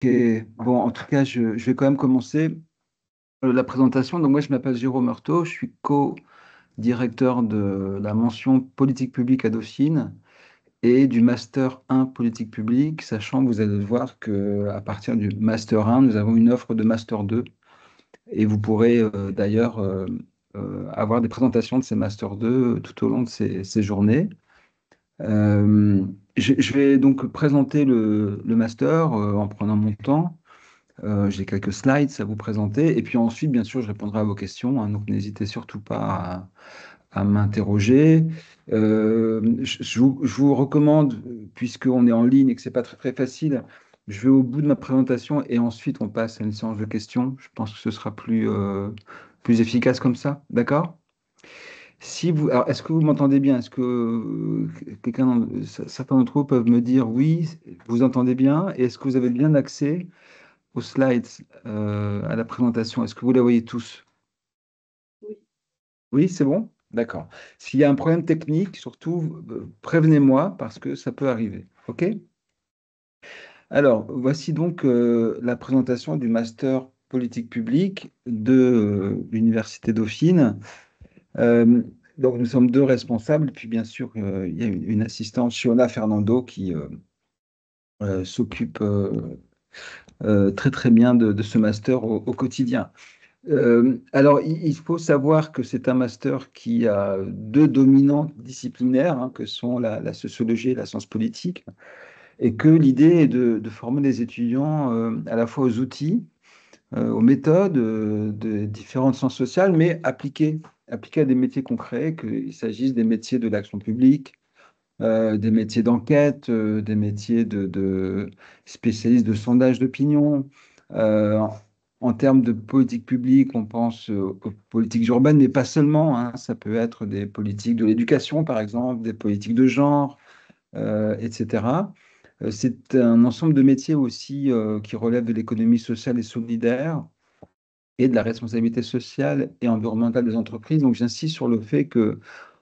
Ok. Bon, en tout cas, je vais quand même commencer la présentation. Donc, moi, je m'appelle Jérôme Meurtaud, je suis co-directeur de la mention politique publique à Dauphine et du Master 1 politique publique, sachant que vous allez voir qu'à partir du Master 1, nous avons une offre de Master 2 et vous pourrez d'ailleurs avoir des présentations de ces Master 2 tout au long de ces journées. Euh, je vais donc présenter le Master en prenant mon temps. J'ai quelques slides à vous présenter. Et puis ensuite, bien sûr, je répondrai à vos questions, hein, donc n'hésitez surtout pas à m'interroger. Je vous recommande, puisqu'on est en ligne et que c'est pas très, très facile, je vais au bout de ma présentation et ensuite on passe à une séance de questions. Je pense que ce sera plus efficace comme ça. D'accord? Si vous, alors, est-ce que vous m'entendez bien? Est-ce que certains d'entre vous peuvent me dire oui, vous entendez bien? Et est-ce que vous avez bien accès aux slides, à la présentation? Est-ce que vous la voyez tous? Oui. Oui, c'est bon? D'accord. S'il y a un problème technique, surtout, prévenez-moi parce que ça peut arriver. OK? Alors, voici donc la présentation du master politique publique de l'Université Dauphine. Euh, donc, nous sommes deux responsables, puis bien sûr, il y a une assistante, Fiona Fernando, qui s'occupe très très bien de ce master au quotidien. Alors, il faut savoir que c'est un master qui a deux dominantes disciplinaires, hein, que sont la sociologie et la science politique, et que l'idée est de former les étudiants à la fois aux outils, aux méthodes de différentes sciences sociales, mais appliquées à des métiers concrets, qu'il s'agisse des métiers de l'action publique, des métiers d'enquête, des métiers de spécialistes de sondage d'opinion. Euh, en termes de politique publique, on pense aux politiques urbaines, mais pas seulement, hein. Ça peut être des politiques de l'éducation, par exemple, des politiques de genre, etc. C'est un ensemble de métiers aussi qui relèvent de l'économie sociale et solidaire et de la responsabilité sociale et environnementale des entreprises. Donc, j'insiste sur le fait que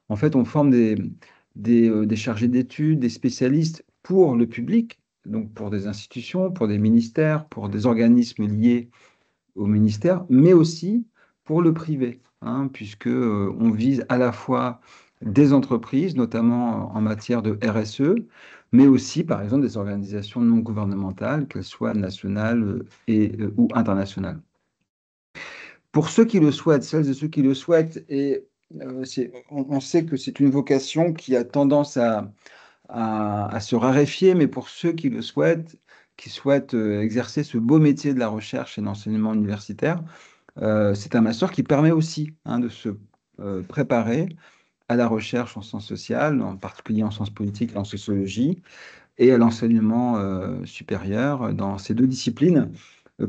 en fait, on forme des chargés d'études, des spécialistes pour le public, donc pour des institutions, pour des ministères, pour des organismes liés au ministère, mais aussi pour le privé, hein, puisque on vise à la fois des entreprises, notamment en matière de RSE, mais aussi, par exemple, des organisations non gouvernementales, qu'elles soient nationales ou internationales. Pour ceux qui le souhaitent, celles et ceux qui le souhaitent, et on sait que c'est une vocation qui a tendance à se raréfier, mais pour ceux qui le souhaitent, qui souhaitent exercer ce beau métier de la recherche et de l'enseignement universitaire, c'est un master qui permet aussi, hein, de se préparer à la recherche en sciences sociales, en particulier en sciences politiques et en sociologie, et à l'enseignement supérieur dans ces deux disciplines,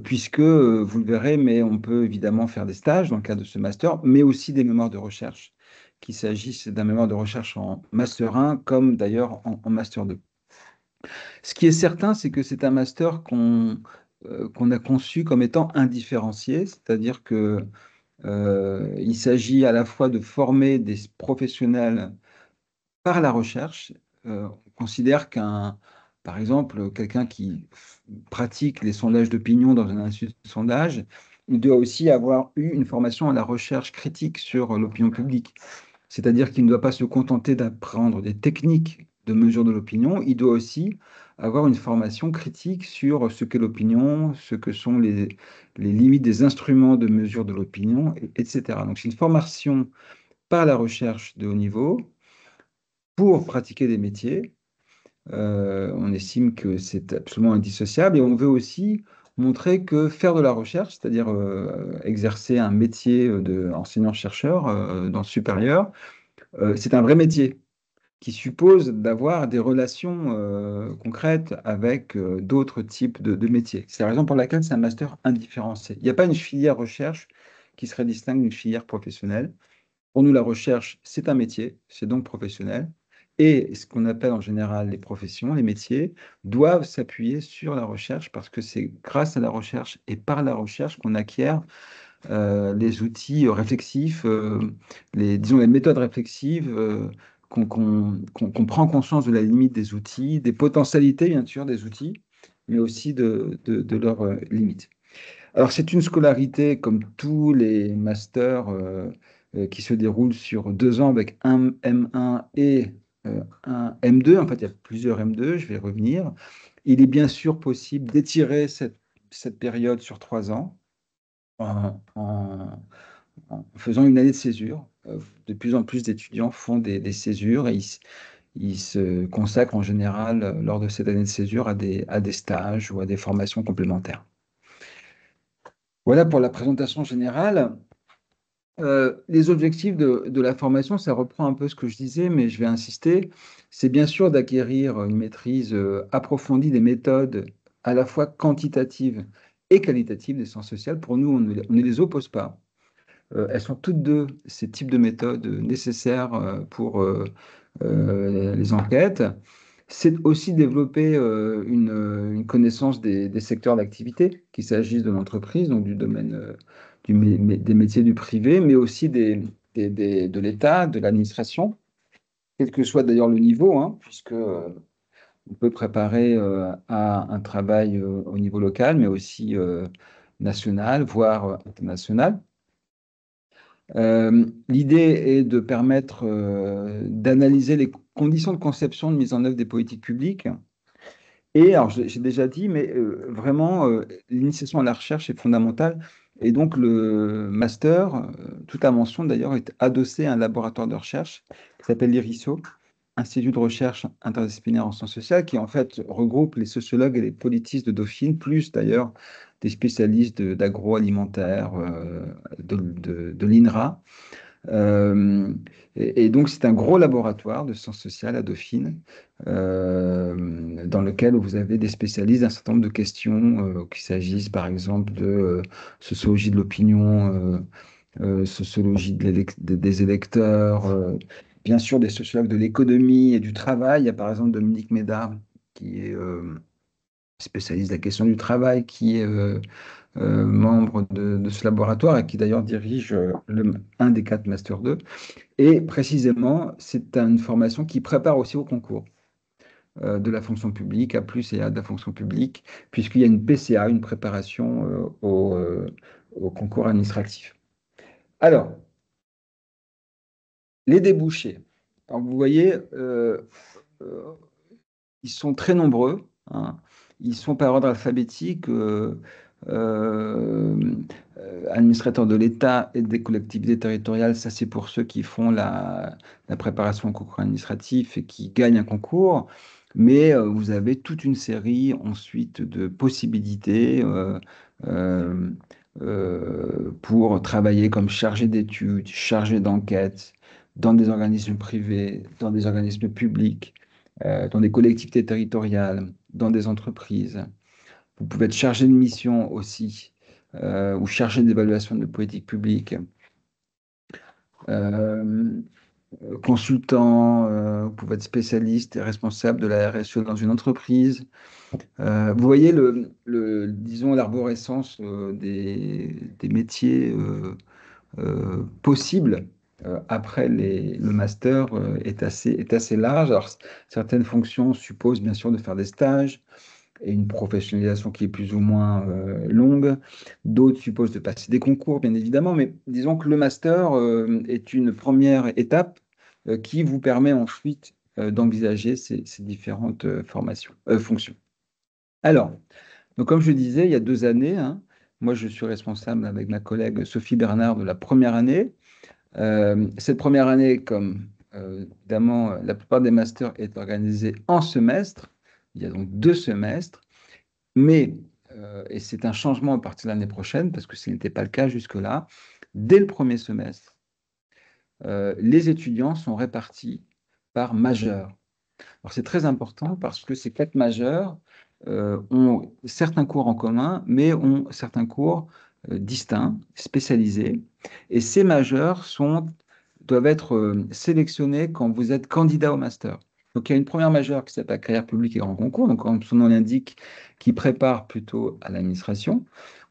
puisque, vous le verrez, mais on peut évidemment faire des stages dans le cadre de ce master, mais aussi des mémoires de recherche, qu'il s'agisse d'un mémoire de recherche en master 1, comme d'ailleurs en master 2. Ce qui est certain, c'est que c'est un master qu'on a conçu comme étant indifférencié, c'est-à-dire que il s'agit à la fois de former des professionnels par la recherche. On considère par exemple, quelqu'un qui pratique les sondages d'opinion dans un institut de sondage, il doit aussi avoir eu une formation à la recherche critique sur l'opinion publique. C'est-à-dire qu'il ne doit pas se contenter d'apprendre des techniques de mesure de l'opinion, il doit aussi avoir une formation critique sur ce qu'est l'opinion, ce que sont les limites des instruments de mesure de l'opinion, etc. Donc c'est une formation par la recherche de haut niveau pour pratiquer des métiers. On estime que c'est absolument indissociable et on veut aussi montrer que faire de la recherche, c'est-à-dire exercer un métier d'enseignant-chercheur dans le supérieur, c'est un vrai métier qui suppose d'avoir des relations concrètes avec d'autres types de métiers. C'est la raison pour laquelle c'est un master indifférencié. Il n'y a pas une filière recherche qui serait distincte d'une filière professionnelle. Pour nous, la recherche, c'est un métier, c'est donc professionnel. Et ce qu'on appelle en général les professions, les métiers, doivent s'appuyer sur la recherche parce que c'est grâce à la recherche et par la recherche qu'on acquiert les outils réflexifs, disons les méthodes réflexives, qu'on prend conscience de la limite des outils, des potentialités, bien sûr, des outils, mais aussi de leurs limites. Alors, c'est une scolarité comme tous les masters qui se déroulent sur 2 ans avec un M1 et un M2. En fait, il y a plusieurs M2, je vais revenir. Il est bien sûr possible d'étirer cette période sur 3 ans en faisant une année de césure. De plus en plus d'étudiants font des césures et ils se consacrent en général, lors de cette année de césure, à des stages ou à des formations complémentaires. Voilà pour la présentation générale. Les objectifs de la formation, ça reprend un peu ce que je disais, mais je vais insister. C'est bien sûr d'acquérir une maîtrise approfondie des méthodes à la fois quantitatives et qualitatives des sciences sociales. Pour nous, on ne les oppose pas. Elles sont toutes deux, ces types de méthodes, nécessaires pour les enquêtes. C'est aussi développer une connaissance des secteurs d'activité, qu'il s'agisse de l'entreprise, donc du domaine des métiers du privé, mais aussi de l'État, de l'administration, quel que soit d'ailleurs le niveau, hein, puisque on peut préparer à un travail au niveau local, mais aussi national, voire international. L'idée est de permettre d'analyser les conditions de conception de mise en œuvre des politiques publiques. Et alors, j'ai déjà dit, mais vraiment, l'initiation à la recherche est fondamentale. Et donc, le master, toute la mention d'ailleurs, est adossée à un laboratoire de recherche qui s'appelle l'IRISO, Institut de recherche interdisciplinaire en sciences sociales, qui en fait regroupe les sociologues et les politistes de Dauphine, plus d'ailleurs des spécialistes d'agroalimentaire, de l'INRA. Euh, et donc, c'est un gros laboratoire de sciences sociales à Dauphine, dans lequel vous avez des spécialistes d'un certain nombre de questions, qu'il s'agisse par exemple de sociologie de l'opinion, sociologie des électeurs, bien sûr des sociologues de l'économie et du travail. Il y a par exemple Dominique Médard, qui est spécialiste de la question du travail, qui est membre de ce laboratoire et qui d'ailleurs dirige un des 4 Master 2. Et précisément, c'est une formation qui prépare aussi au concours de la fonction publique, à plus et à de la fonction publique, puisqu'il y a une PCA, une préparation au concours administratif. Alors, les débouchés. Alors, vous voyez, euh, ils sont très nombreux, hein. Ils sont par ordre alphabétique, euh, administrateurs de l'État et des collectivités territoriales. Ça, c'est pour ceux qui font la préparation au concours administratif et qui gagnent un concours. Mais vous avez toute une série ensuite de possibilités euh, pour travailler comme chargé d'études, chargé d'enquête dans des organismes privés, dans des organismes publics, dans des collectivités territoriales, dans des entreprises. Vous pouvez être chargé de mission aussi, ou chargé d'évaluation de politique publique, euh, consultant, vous pouvez être spécialiste et responsable de la RSE dans une entreprise. Vous voyez disons, l'arborescence des métiers possibles après le master est assez large. Alors, certaines fonctions supposent bien sûr de faire des stages et une professionnalisation qui est plus ou moins longue. D'autres supposent de passer des concours, bien évidemment, mais disons que le master est une première étape qui vous permet ensuite d'envisager ces différentes fonctions. Alors, donc comme je disais, il y a 2 années, hein, moi je suis responsable avec ma collègue Sophie Bernard de la première année. Cette première année, comme évidemment la plupart des masters, est organisée en semestre. Il y a donc 2 semestres, mais, et c'est un changement à partir de l'année prochaine, parce que ce n'était pas le cas jusque-là, dès le premier semestre, les étudiants sont répartis par majeur. Alors c'est très important parce que ces 4 majeurs ont certains cours en commun, mais ont certains cours distincts, spécialisés. Et ces majeurs doivent être sélectionnés quand vous êtes candidat au master. Donc il y a une première majeure qui s'appelle carrière publique et grand concours, donc comme son nom l'indique, qui prépare plutôt à l'administration.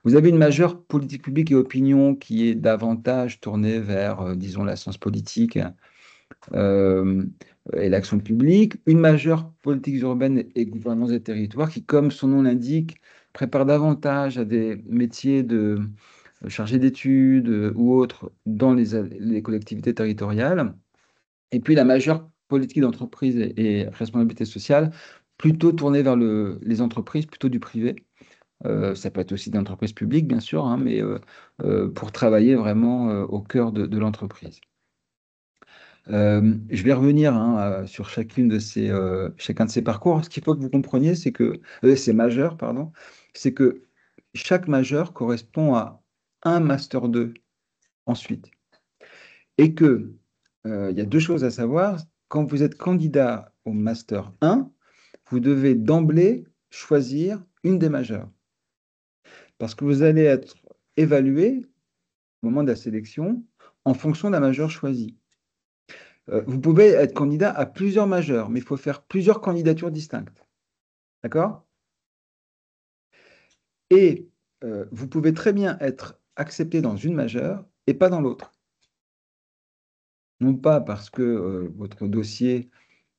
Vous avez une majeure politique publique et opinion qui est davantage tournée vers, disons, la science politique, euh, et l'action publique, une majeure politique urbaine et gouvernance des territoires qui, comme son nom l'indique, prépare davantage à des métiers de chargé d'études ou autres dans les collectivités territoriales. Et puis la majeure politique d'entreprise et responsabilité sociale, plutôt tournée vers les entreprises, plutôt du privé. Ça peut être aussi des entreprises publiques, bien sûr, hein, mais pour travailler vraiment au cœur de l'entreprise. Je vais revenir hein, sur chacun de ces parcours. Ce qu'il faut que vous compreniez, c'est que, ces majeurs, pardon, c'est que chaque majeur correspond à un master 2 ensuite. Et que, il y a deux choses à savoir. Quand vous êtes candidat au master 1, vous devez d'emblée choisir une des majeures. Parce que vous allez être évalué au moment de la sélection en fonction de la majeure choisie. Vous pouvez être candidat à plusieurs majeurs, mais il faut faire plusieurs candidatures distinctes. D'accord? Et vous pouvez très bien être accepté dans une majeure et pas dans l'autre. Non pas parce que votre dossier,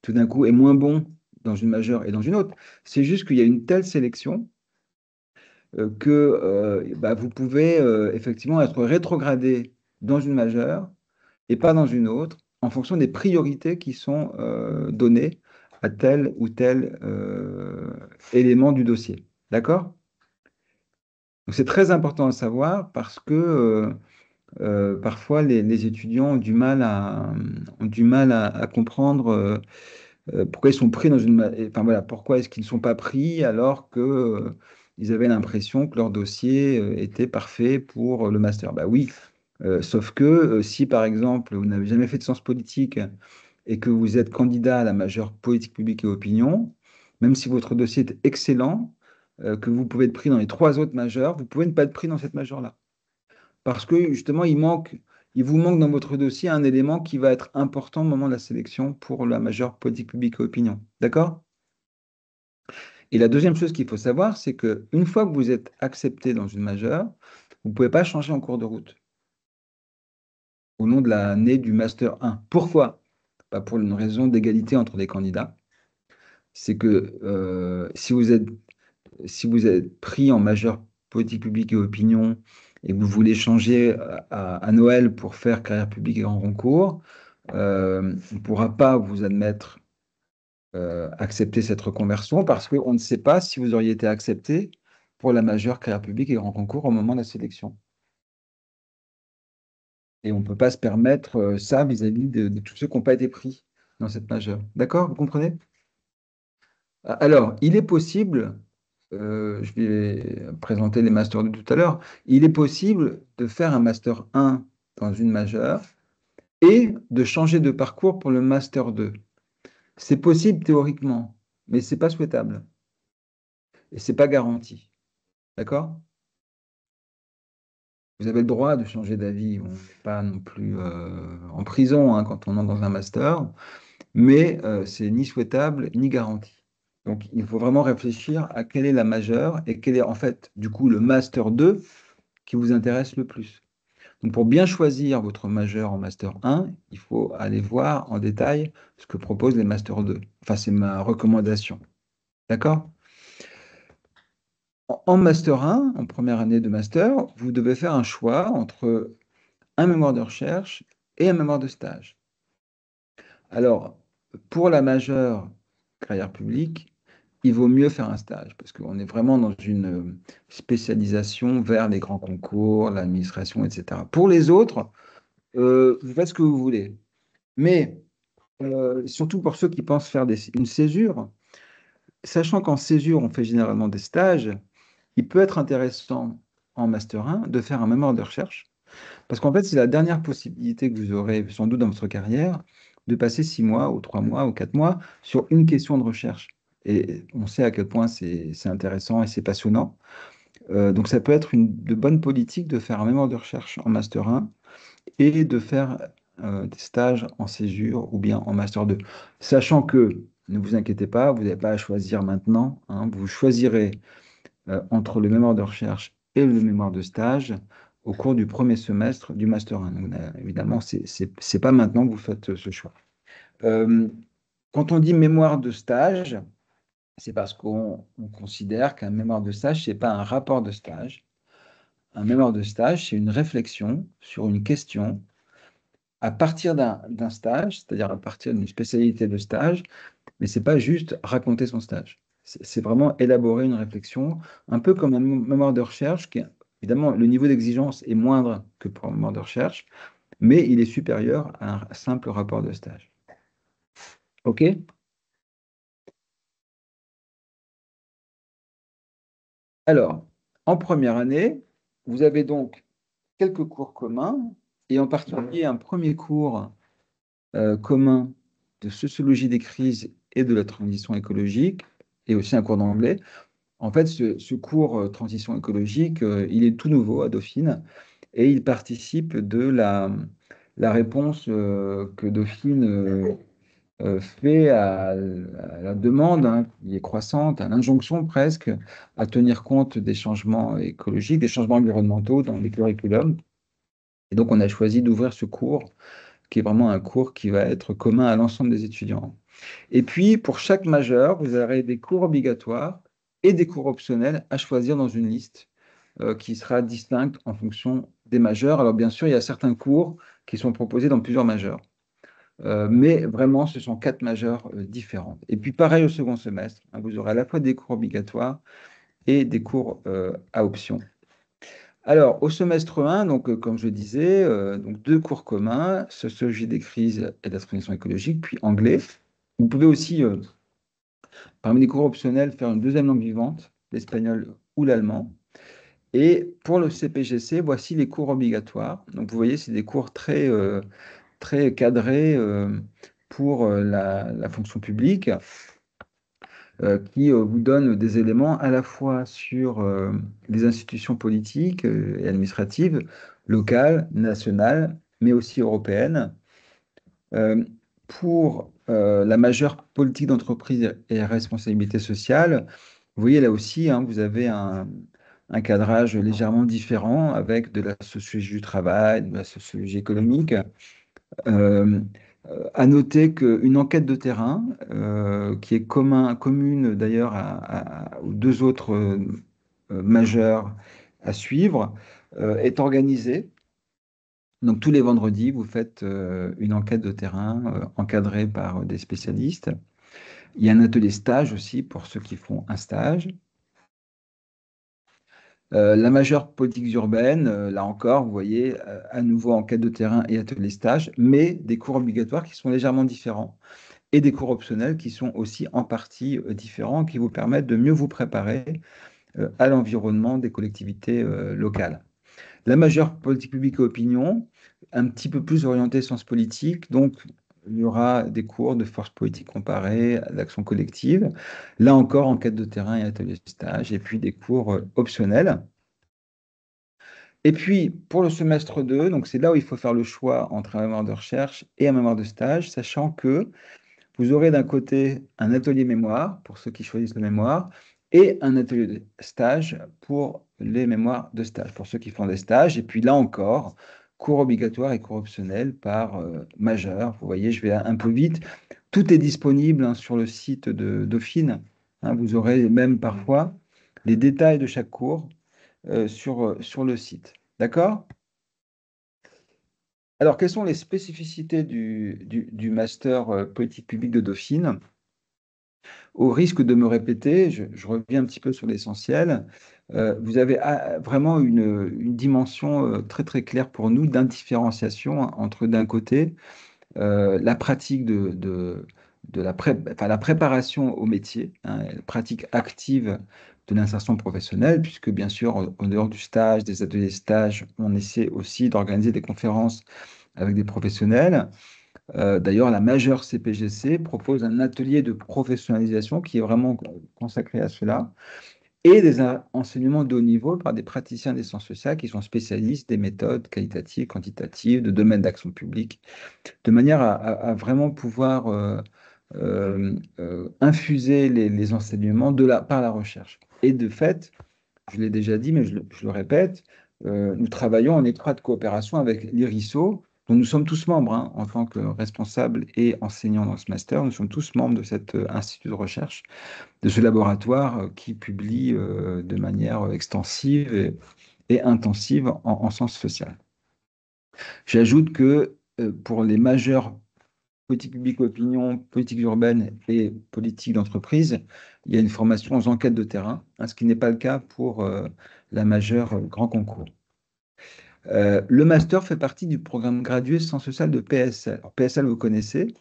tout d'un coup, est moins bon dans une majeure et dans une autre. C'est juste qu'il y a une telle sélection que bah, vous pouvez effectivement être rétrogradé dans une majeure et pas dans une autre, en fonction des priorités qui sont données à tel ou tel élément du dossier. D'accord? Donc c'est très important à savoir parce que parfois les étudiants ont du mal à comprendre pourquoi ils sont pris dans enfin voilà, pourquoi est-ce qu'ils ne sont pas pris alors que ils avaient l'impression que leur dossier était parfait pour le master. Bah oui, sauf que si par exemple vous n'avez jamais fait de sciences politiques et que vous êtes candidat à la majeure politique publique et opinion, même si votre dossier est excellent, que vous pouvez être pris dans les trois autres majeures, vous pouvez ne pas être pris dans cette majeure-là. Parce que justement, il vous manque dans votre dossier un élément qui va être important au moment de la sélection pour la majeure politique publique et opinion. D'accord? Et la deuxième chose qu'il faut savoir, c'est qu'une fois que vous êtes accepté dans une majeure, vous ne pouvez pas changer en cours de route au nom de l'année du Master 1. Pourquoi? Pas pour une raison d'égalité entre les candidats. C'est que si vous êtes pris en majeure politique publique et opinion et que vous voulez changer à Noël pour faire carrière publique et grand concours, on ne pourra pas vous admettre accepter cette reconversion parce qu'on ne sait pas si vous auriez été accepté pour la majeure carrière publique et grand concours au moment de la sélection. Et on ne peut pas se permettre ça vis-à-vis de tous ceux qui n'ont pas été pris dans cette majeure. D'accord? Vous comprenez? Alors, il est possible, je vais présenter les masters de tout à l'heure, il est possible de faire un master 1 dans une majeure et de changer de parcours pour le master 2. C'est possible théoriquement, mais ce n'est pas souhaitable et ce n'est pas garanti. D'accord? Vous avez le droit de changer d'avis. On n'est pas non plus en prison hein, quand on entre dans un master, mais c'est ni souhaitable ni garanti. Donc, il faut vraiment réfléchir à quelle est la majeure et quel est en fait, du coup, le master 2 qui vous intéresse le plus. Donc, pour bien choisir votre majeur en master 1, il faut aller voir en détail ce que proposent les master 2. Enfin, c'est ma recommandation. D'accord? En master 1, en première année de master, vous devez faire un choix entre un mémoire de recherche et un mémoire de stage. Alors, pour la majeure carrière publique, il vaut mieux faire un stage parce qu'on est vraiment dans une spécialisation vers les grands concours, l'administration, etc. Pour les autres, vous faites ce que vous voulez. Mais surtout pour ceux qui pensent faire une césure, sachant qu'en césure, on fait généralement des stages, il peut être intéressant en Master 1 de faire un mémoire de recherche parce qu'en fait, c'est la dernière possibilité que vous aurez sans doute dans votre carrière de passer 6 mois ou 3 mois ou 4 mois sur une question de recherche. Et on sait à quel point c'est intéressant et c'est passionnant. Donc ça peut être de bonne politique de faire un mémoire de recherche en Master 1 et de faire des stages en césure ou bien en Master 2. Sachant que, ne vous inquiétez pas, vous n'avez pas à choisir maintenant, hein, vous choisirez entre le mémoire de recherche et le mémoire de stage au cours du premier semestre du Master 1. Donc, évidemment, c'est pas maintenant que vous faites ce choix. Euh, Quand on dit mémoire de stage, c'est parce qu'on considère qu'un mémoire de stage, ce n'est pas un rapport de stage. Un mémoire de stage, c'est une réflexion sur une question à partir d'un stage, c'est-à-dire à partir d'une spécialité de stage, mais ce n'est pas juste raconter son stage. C'est vraiment élaborer une réflexion, un peu comme un mémoire de recherche, qui, évidemment, le niveau d'exigence est moindre que pour un mémoire de recherche, mais il est supérieur à un simple rapport de stage. OK? Alors, en première année, vous avez donc quelques cours communs, et en particulier un premier cours commun de sociologie des crises et de la transition écologique, et aussi un cours d'anglais. En fait, ce cours transition écologique, il est tout nouveau à Dauphine, et il participe de la réponse que Dauphine fait à la demande, hein, qui est croissante, à l'injonction presque, à tenir compte des changements écologiques, des changements environnementaux dans les curriculums. Et donc, on a choisi d'ouvrir ce cours, qui est vraiment un cours qui va être commun à l'ensemble des étudiants. Et puis, pour chaque majeur, vous aurez des cours obligatoires et des cours optionnels à choisir dans une liste qui sera distincte en fonction des majeurs. Alors, bien sûr, il y a certains cours qui sont proposés dans plusieurs majeurs. Mais vraiment, ce sont quatre majeurs différents. Et puis, pareil au second semestre, hein, vous aurez à la fois des cours obligatoires et des cours à option. Alors, au semestre 1, donc, comme je disais, donc deux cours communs, sociologie des crises et de la transition écologique, puis anglais. Vous pouvez aussi, parmi les cours optionnels, faire une deuxième langue vivante, l'espagnol ou l'allemand. Et pour le CPGC, voici les cours obligatoires. Donc, vous voyez, c'est des cours très cadrés pour la fonction publique, qui vous donnent des éléments à la fois sur les institutions politiques et administratives, locales, nationales, mais aussi européennes. Euh, pour la majeure politique d'entreprise et responsabilité sociale, vous voyez là aussi, hein, vous avez un cadrage légèrement différent avec de la sociologie du travail, de la sociologie économique. Euh, à noter qu'une enquête de terrain, qui est commune d'ailleurs aux deux autres majeurs à suivre, est organisée. Donc tous les vendredis, vous faites une enquête de terrain encadrée par des spécialistes. Il y a un atelier stage aussi pour ceux qui font un stage. La majeure politique urbaine, là encore, vous voyez, à nouveau enquête de terrain et atelier stage, mais des cours obligatoires qui sont légèrement différents et des cours optionnels qui sont aussi en partie différents, qui vous permettent de mieux vous préparer à l'environnement des collectivités locales. La majeure politique publique et opinion, un petit peu plus orientée sciences politiques, donc il y aura des cours de force politique comparée, d'action collective, là encore enquête de terrain et atelier stage, et puis des cours optionnels. Et puis, pour le semestre 2, donc c'est là où il faut faire le choix entre un mémoire de recherche et un mémoire de stage, sachant que vous aurez d'un côté un atelier mémoire pour ceux qui choisissent le mémoire et un atelier de stage pour les mémoires de stage, pour ceux qui font des stages. Et puis là encore, cours obligatoire et cours optionnel par majeur. Vous voyez, je vais un peu vite. Tout est disponible, hein, sur le site de Dauphine. Hein, vous aurez même parfois les détails de chaque cours sur le site. D'accord? Alors, quelles sont les spécificités du master politique publique de Dauphine? Au risque de me répéter, je reviens un petit peu sur l'essentiel. Vous avez vraiment une dimension très très claire pour nous d'indifférenciation, hein, entre d'un côté la pratique enfin, la préparation au métier, hein, la pratique active de l'insertion professionnelle, puisque bien sûr, en dehors du stage, des ateliers stages, on essaie aussi d'organiser des conférences avec des professionnels. D'ailleurs, la majeure CPGC propose un atelier de professionnalisation qui est vraiment consacré à cela, et des enseignements de haut niveau par des praticiens des sciences sociales qui sont spécialistes des méthodes qualitatives, quantitatives, de domaines d'action publique, de manière à vraiment pouvoir infuser les enseignements par la recherche. Et de fait, je l'ai déjà dit, mais je le répète, nous travaillons en étroite coopération avec l'IRISO, dont nous sommes tous membres hein, en tant que responsables et enseignants dans ce master. Nous sommes tous membres de cet institut de recherche, de ce laboratoire qui publie de manière extensive et intensive en sciences sociales. J'ajoute que pour les majeurs politique publique opinion, politique urbaine et politique d'entreprise, il y a une formation aux enquêtes de terrain, hein, ce qui n'est pas le cas pour la majeure grand concours. Le master fait partie du programme gradué sciences sociales de PSL. Alors, PSL, vous connaissez,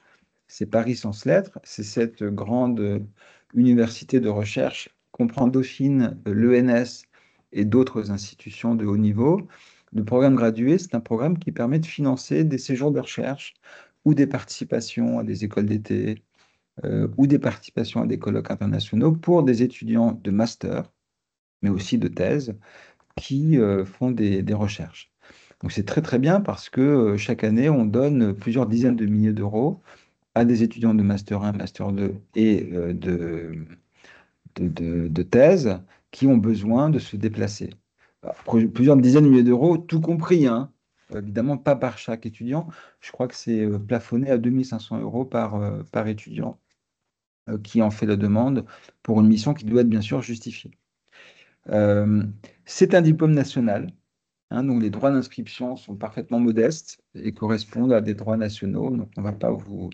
c'est Paris Sciences Lettres, c'est cette grande université de recherche qui comprend Dauphine, l'ENS et d'autres institutions de haut niveau. Le programme gradué, c'est un programme qui permet de financer des séjours de recherche ou des participations à des écoles d'été ou des participations à des colloques internationaux pour des étudiants de master, mais aussi de thèse, qui font des recherches. Donc c'est très très bien parce que chaque année, on donne plusieurs dizaines de milliers d'euros à des étudiants de Master 1, Master 2 et de thèse qui ont besoin de se déplacer. Alors, plusieurs dizaines de milliers d'euros, tout compris, hein. Évidemment, pas par chaque étudiant. Je crois que c'est plafonné à 2500 euros par étudiant qui en fait la demande pour une mission qui doit être bien sûr justifiée. C'est un diplôme national. Hein, donc les droits d'inscription sont parfaitement modestes et correspondent à des droits nationaux. Donc on ne va pas vous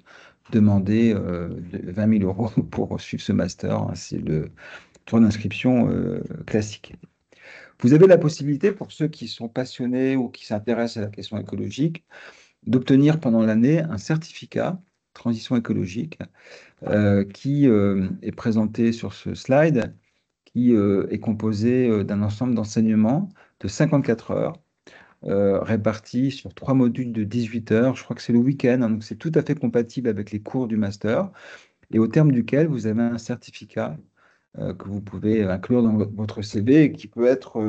demander 20 000 euros pour suivre ce master. Hein, c'est le droit d'inscription classique. Vous avez la possibilité, pour ceux qui sont passionnés ou qui s'intéressent à la question écologique, d'obtenir pendant l'année un certificat transition écologique qui est présenté sur ce slide, qui est composé d'un ensemble d'enseignements de 54 heures répartis sur 3 modules de 18 heures. Je crois que c'est le week-end, hein, donc c'est tout à fait compatible avec les cours du master, et au terme duquel vous avez un certificat que vous pouvez inclure dans votre CV et qui peut être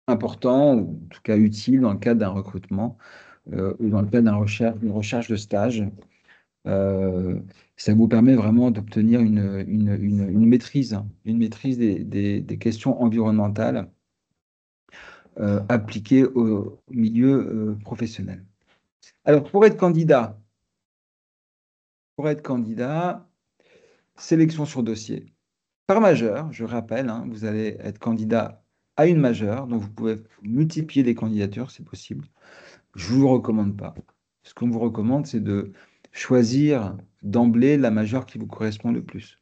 important, ou en tout cas utile dans le cadre d'un recrutement ou dans le cadre d'une recherche de stage. Ça vous permet vraiment d'obtenir une maîtrise, hein, une maîtrise des questions environnementales appliquées au milieu professionnel. Alors, pour être candidat, sélection sur dossier. Par majeur, je rappelle, hein, vous allez être candidat à une majeure, donc vous pouvez multiplier les candidatures, c'est possible. Je ne vous le recommande pas. Ce qu'on vous recommande, c'est de choisir d'emblée la majeure qui vous correspond le plus.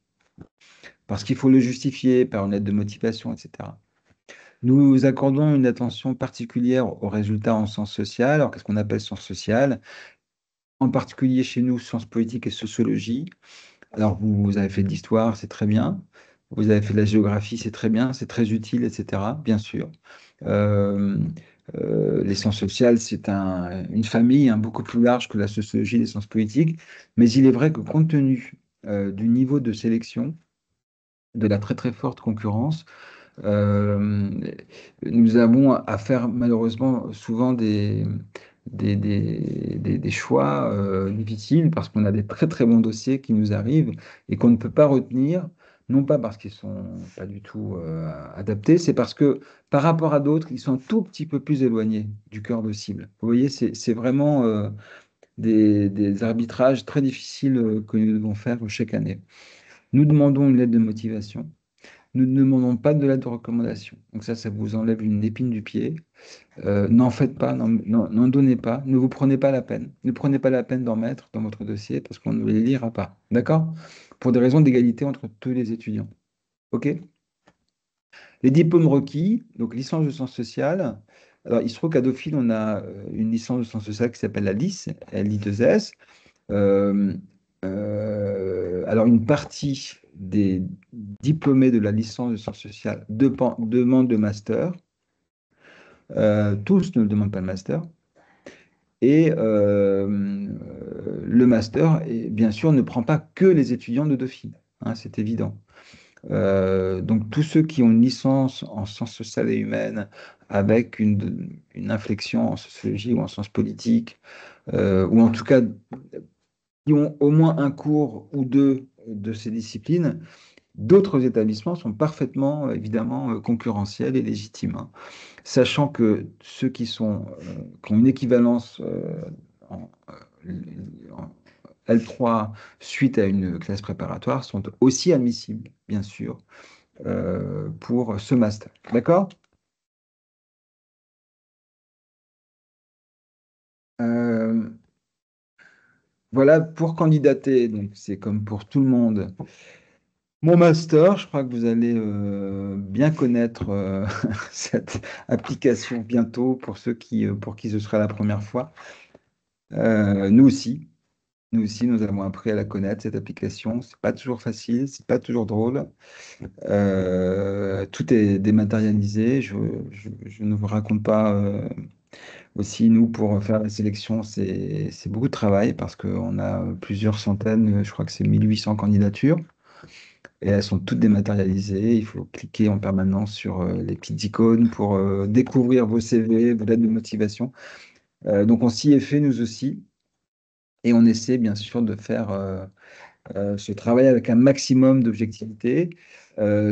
Parce qu'il faut le justifier par une lettre de motivation, etc. Nous accordons une attention particulière aux résultats en sciences sociales. Alors, qu'est-ce qu'on appelle sciences sociales? En particulier chez nous, sciences politiques et sociologie. Alors, vous avez fait de l'histoire, c'est très bien. Vous avez fait de la géographie, c'est très bien, c'est très utile, etc. Bien sûr. Euh, les sciences sociales, c'est une famille hein, beaucoup plus large que la sociologie et les sciences politiques. Mais il est vrai que compte tenu du niveau de sélection, de la très très forte concurrence, euh, nous avons à faire malheureusement souvent des choix difficiles parce qu'on a des très très bons dossiers qui nous arrivent et qu'on ne peut pas retenir, non pas parce qu'ils sont pas du tout adaptés, c'est parce que par rapport à d'autres, ils sont un tout petit peu plus éloignés du cœur de cible. Vous voyez, c'est vraiment des arbitrages très difficiles que nous devons faire chaque année. Nous demandons une lettre de motivation. Nous ne demandons pas de lettre de recommandation. Donc ça vous enlève une épine du pied. N'en faites pas, n'en donnez pas, ne vous prenez pas la peine. Ne prenez pas la peine d'en mettre dans votre dossier parce qu'on ne les lira pas. D'accord? Pour des raisons d'égalité entre tous les étudiants. OK? Les diplômes requis, donc licence de sciences sociales. Alors, il se trouve qu'à Dauphine, on a une licence de sciences sociales qui s'appelle la LIS, LI2S. Euh, alors, une partie des diplômés de la licence de sciences sociales demandent le master. Tous ne le demandent pas le master. Et le master, bien sûr, ne prend pas que les étudiants de Dauphine. Hein, c'est évident. Donc, tous ceux qui ont une licence en sciences sociales et humaines avec une inflexion en sociologie ou en sciences politiques, ou en tout cas qui ont au moins un cours ou deux de ces disciplines, D'autres établissements sont parfaitement, évidemment, concurrentiels et légitimes, hein. Sachant que ceux qui ont une équivalence en, en L3 suite à une classe préparatoire sont aussi admissibles, bien sûr, pour ce master. D'accord? Euh, voilà pour candidater. Donc, c'est comme pour tout le monde. Mon master, je crois que vous allez bien connaître cette application bientôt pour qui ce sera la première fois. Nous aussi. Nous aussi, nous avons appris à la connaître, cette application. C'est pas toujours facile, c'est pas toujours drôle. Tout est dématérialisé. Je ne vous raconte pas. Aussi, nous, pour faire la sélection, c'est beaucoup de travail parce qu'on a plusieurs centaines, je crois que c'est 1800 candidatures. Et elles sont toutes dématérialisées. Il faut cliquer en permanence sur les petites icônes pour découvrir vos CV, vos lettres de motivation. Donc, on s'y est fait, nous aussi. Et on essaie, bien sûr, de faire ce travail avec un maximum d'objectivité.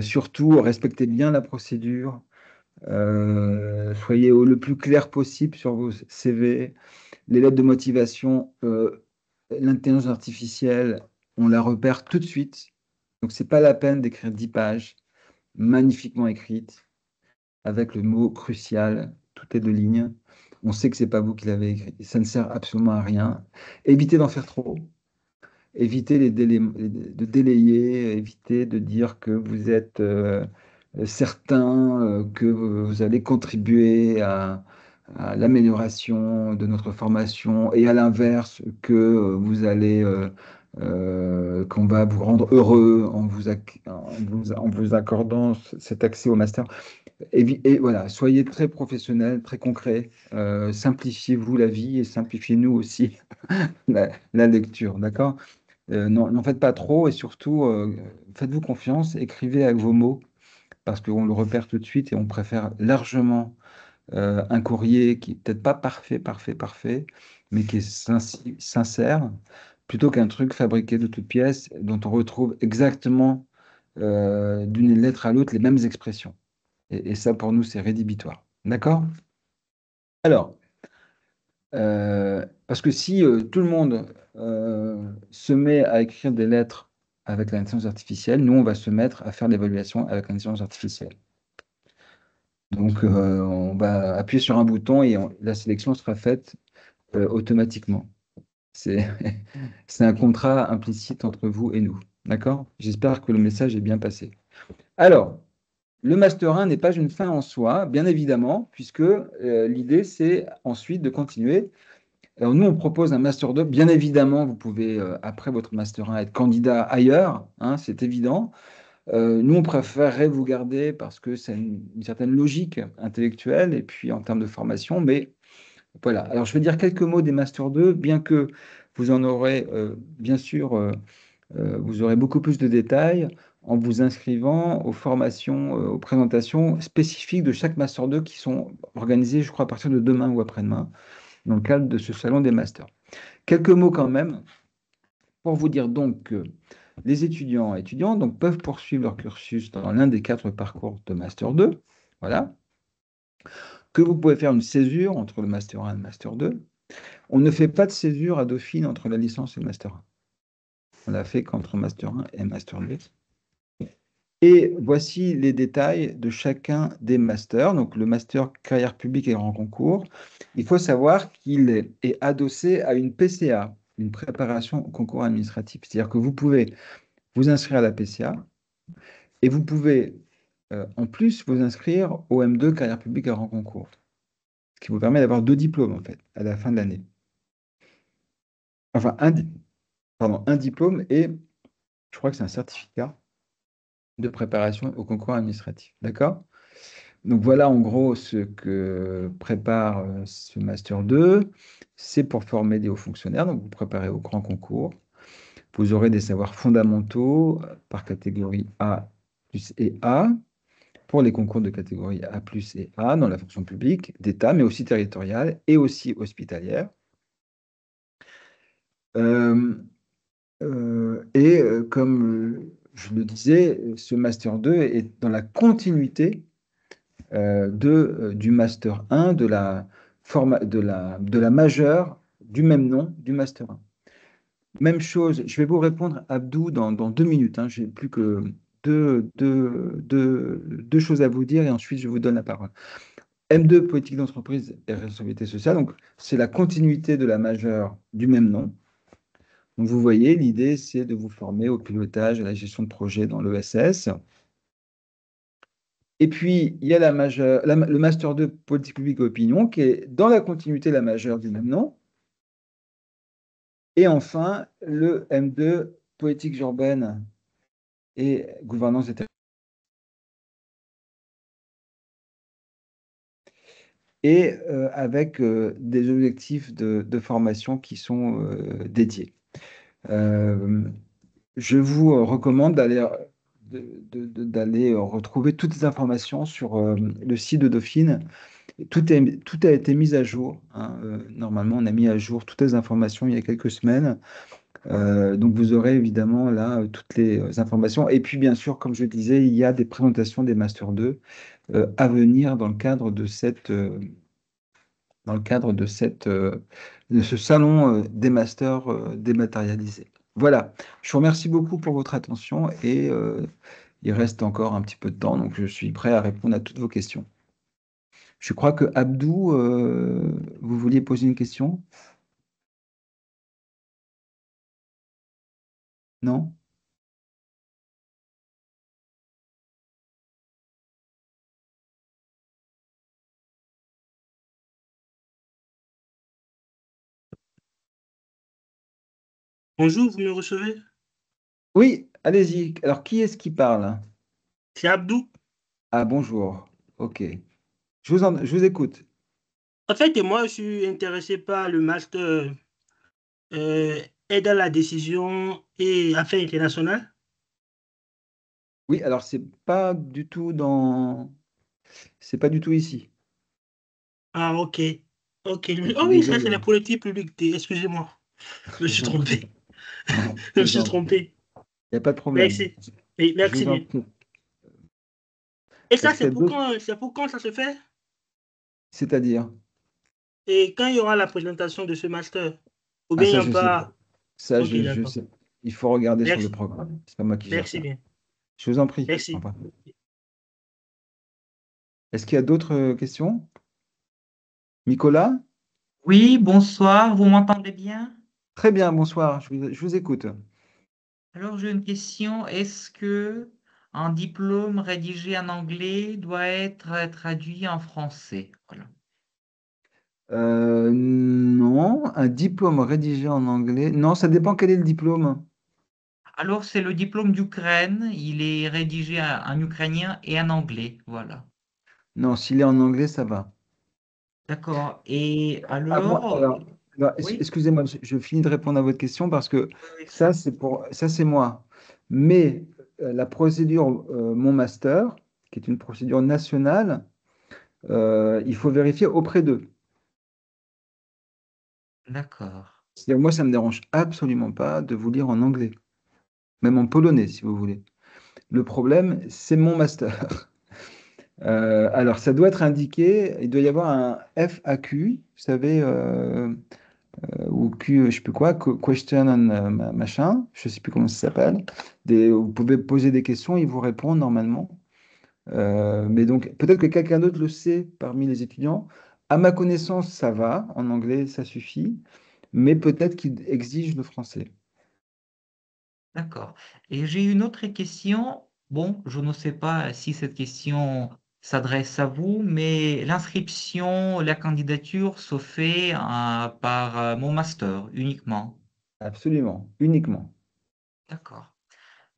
Surtout, respectez bien la procédure. Soyez le plus clair possible sur vos CV. Les lettres de motivation, l'intelligence artificielle, on la repère tout de suite. Donc, c'est pas la peine d'écrire 10 pages magnifiquement écrites avec le mot crucial, tout est de lignes. On sait que c'est pas vous qui l'avez écrit. Ça ne sert absolument à rien. Évitez d'en faire trop. Évitez de délayer, évitez de dire que vous êtes certain que vous allez contribuer à l'amélioration de notre formation et à l'inverse que qu'on va vous rendre heureux en vous accordant cet accès au master. Et voilà, soyez très professionnel, très concret. Simplifiez-vous la vie et simplifiez-nous aussi la lecture, d'accord? N'en faites pas trop et surtout, faites-vous confiance, écrivez avec vos mots parce qu'on le repère tout de suite et on préfère largement un courrier qui n'est peut-être pas parfait, parfait, parfait, mais qui est sincère, plutôt qu'un truc fabriqué de toutes pièces dont on retrouve exactement d'une lettre à l'autre les mêmes expressions. Et ça, pour nous, c'est rédhibitoire. D'accord? Alors, parce que si tout le monde se met à écrire des lettres avec l'intelligence artificielle, nous, on va se mettre à faire l'évaluation avec l'intelligence artificielle. Donc, on va appuyer sur un bouton et la sélection sera faite automatiquement. C'est c'est un contrat implicite entre vous et nous. D'accord? J'espère que le message est bien passé. Alors, le Master 1 n'est pas une fin en soi, bien évidemment, puisque l'idée, c'est ensuite de continuer. Alors, nous, on propose un Master 2. Bien évidemment, vous pouvez, après votre Master 1, être candidat ailleurs, hein, c'est évident. Nous, on préférerait vous garder parce que c'est une certaine logique intellectuelle et puis en termes de formation. Mais voilà. Alors, je vais dire quelques mots des Master 2, bien que vous en aurez, bien sûr, vous aurez beaucoup plus de détails en vous inscrivant aux formations, aux présentations spécifiques de chaque Master 2 qui sont organisées, je crois, à partir de demain ou après-demain, dans le cadre de ce salon des Masters. Quelques mots quand même pour vous dire donc que les étudiants et étudiantes donc, peuvent poursuivre leur cursus dans l'un des 4 parcours de Master 2. Voilà. Que vous pouvez faire une césure entre le Master 1 et le Master 2. On ne fait pas de césure à Dauphine entre la licence et le Master 1. On l'a fait qu'entre Master 1 et Master 2. Et voici les détails de chacun des masters. Donc, le master carrière publique et grand concours. Il faut savoir qu'il est adossé à une PCA, une préparation au concours administratif. C'est-à-dire que vous pouvez vous inscrire à la PCA et vous pouvez en plus vous inscrire au M2 carrière publique et grand concours. Ce qui vous permet d'avoir 2 diplômes, en fait, à la fin de l'année. Enfin, un diplôme et je crois que c'est un certificat de préparation au concours administratif. D'accord? Donc voilà en gros ce que prépare ce Master 2. C'est pour former des hauts fonctionnaires, donc vous préparez au grand concours. Vous aurez des savoirs fondamentaux par catégorie A plus et A pour les concours de catégorie A plus et A dans la fonction publique d'État, mais aussi territoriale et aussi hospitalière. Comme je le disais, ce Master 2 est dans la continuité du Master 1, de la majeure du même nom du Master 1. Même chose, je vais vous répondre, Abdou, dans 2 minutes, hein. J'ai plus que deux choses à vous dire et ensuite je vous donne la parole. M2, politique d'entreprise et responsabilité sociale, donc c'est la continuité de la majeure du même nom. Donc vous voyez, l'idée c'est de vous former au pilotage et à la gestion de projet dans l'ESS. Et puis il y a le Master 2, politique publique et opinion, qui est dans la continuité de la majeure du même nom. Et enfin, le M2, politique urbaine et gouvernance des territoires. Et avec des objectifs de formation qui sont dédiés. Euh, je vous recommande d'aller retrouver toutes les informations sur le site de Dauphine. Tout a été mis à jour, hein. Normalement, on a mis à jour toutes les informations il y a quelques semaines. Donc, vous aurez évidemment là toutes les informations. Et puis, bien sûr, comme je le disais, il y a des présentations des Master 2 à venir dans le cadre de ce salon des masters dématérialisés. Voilà, je vous remercie beaucoup pour votre attention et il reste encore un petit peu de temps, donc je suis prêt à répondre à toutes vos questions. Je crois que Abdou, vous vouliez poser une question? Non? Bonjour, vous me recevez? Oui, allez-y. Alors, qui est-ce qui parle? C'est Abdou. Ah, bonjour. Ok. Je vous écoute. En fait, moi, je suis intéressé par le master aide à la décision et affaires internationales. Oui, alors c'est pas du tout ici. Ah, ok. Ok. Je Oh suis oui, ça, c'est désolé. la politique publique. Excusez-moi. Je me Je suis vous en prie. trompé. Je Je me vous suis en prie. trompé. Il n'y a pas de problème. Merci. Oui, Je merci vous en bien. prie. Et ça, Est-ce qu'il y a d'autres? c'est pour quand ça se fait? C'est-à-dire? Et quand il y aura la présentation de ce master? Ou Ah, bien il n'y ça, a je sais pas. pas. Ça, Ok, je d'accord. sais. Il faut regarder sur le Merci. programme. C'est pas moi qui gère Merci ça. bien. Je vous en prie. Au Merci. revoir. Est-ce qu'il y a d'autres questions? Nicolas? Oui, bonsoir, vous m'entendez bien? Très bien, bonsoir. Je vous écoute. Alors j'ai une question. Est-ce que un diplôme rédigé en anglais doit être traduit en français? Voilà. Non, un diplôme rédigé en anglais. Non, ça dépend quel est le diplôme. Alors c'est le diplôme d'Ukraine. Il est rédigé en ukrainien et en anglais. Voilà. Non, s'il est en anglais, ça va. D'accord. Et Ah, moi, alors, alors, oui, excusez-moi, je finis de répondre à votre question parce que oui, oui. ça, c'est moi. Mais la procédure, mon master, qui est une procédure nationale, il faut vérifier auprès d'eux. D'accord. C'est-à-dire, moi, ça me dérange absolument pas de vous lire en anglais, même en polonais, si vous voulez. Le problème, c'est mon master. Alors, ça doit être indiqué, il doit y avoir un FAQ, vous savez, ou Q, je sais plus quoi, question and machin, je sais plus comment ça s'appelle. Vous pouvez poser des questions, ils vous répondent normalement. Mais donc, peut-être que quelqu'un d'autre le sait parmi les étudiants. À ma connaissance, ça va, en anglais, ça suffit, mais peut-être qu'il exige le français. D'accord. Et j'ai une autre question. Bon, je ne sais pas si cette question s'adresse à vous, mais l'inscription, la candidature se fait par mon master uniquement. Absolument, uniquement. D'accord.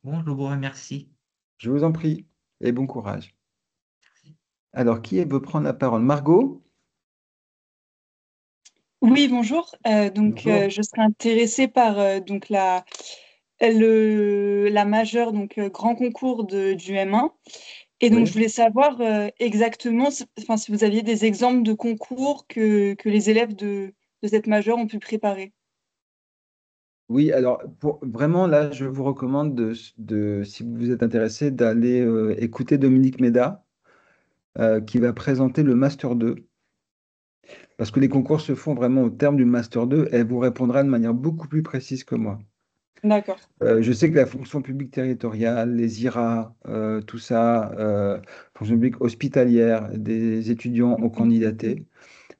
Bon, je vous remercie. Je vous en prie, et bon courage. Alors, veut prendre la parole? Margot? Oui, bonjour. Bonjour. Je serais intéressée par la majeure, grand concours du M1. Et donc, je Oui. voulais savoir exactement enfin, si vous aviez des exemples de concours que les élèves de cette majeure ont pu préparer. Oui, alors vraiment, là, je vous recommande si vous êtes intéressé, d'aller écouter Dominique Méda, qui va présenter le Master 2. Parce que les concours se font vraiment au terme du Master 2, et elle vous répondra de manière beaucoup plus précise que moi. D'accord. Je sais que la fonction publique territoriale, les IRA, tout ça, fonction publique hospitalière, des étudiants ont candidaté,